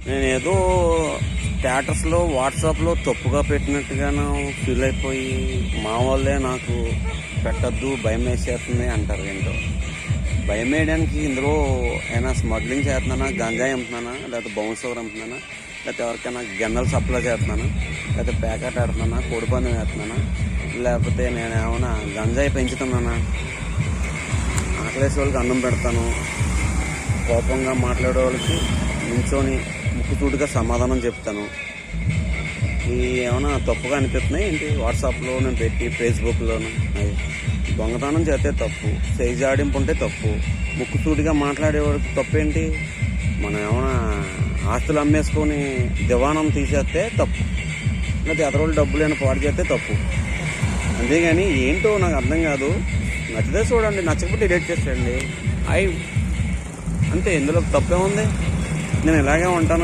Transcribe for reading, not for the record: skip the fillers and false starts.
నేనేదో స్టేటస్లో వాట్సాప్లో తప్పుగా పెట్టినట్టుగాను ఫీల్ అయిపోయి మా వాళ్ళే నాకు పెట్టద్దు భయం వేసేస్తుంది అంటారు. ఏంటో భయం వేయడానికి ఇందులో ఏమైనా స్మగ్లింగ్ చేస్తున్నానా, గంజాయి అమ్ముతున్నానా, లేకపోతే బౌన్సర్ అమ్ముతున్నానా, లేకపోతే ఎవరికైనా గన్నలు సప్లై చేస్తున్నానా, లేకపోతే ప్యాకెట్ ఆడుతున్నానా, కోడిపందెం వేస్తున్నానా, లేకపోతే నేను ఏమైనా గంజాయి పెంచుతున్నానా, ఆకలేసే వాళ్ళకి అన్నం పెడతాను, కోపంగా మాట్లాడే వాళ్ళకి నించొని ముక్కుతూటిగా సమాధానం చెప్తాను. ఈ ఏమైనా తప్పుగా అనిపిస్తున్నాయి ఏంటి? వాట్సాప్లో నేను పెట్టి ఫేస్బుక్లోను అది దొంగతనం చేస్తే తప్పు, చేయి జాడింపు ఉంటే తప్పు, ముక్కుతూటిగా మాట్లాడేవాడికి తప్పేంటి? మనం ఏమైనా ఆస్తులు అమ్మేసుకొని దివాణం తీసేస్తే తప్పు, లేకపోతే ఎదరోళ్ళు డబ్బులైనా పాడు చేస్తే తప్పు. అంతేగాని ఏంటో నాకు అర్థం కాదు. నచ్చితే చూడండి, నచ్చకపోతే డిలీట్ చేసేయండి. అంతే, ఇందులో తప్పే ఉంది. నేను ఇలాగే ఉంటాను.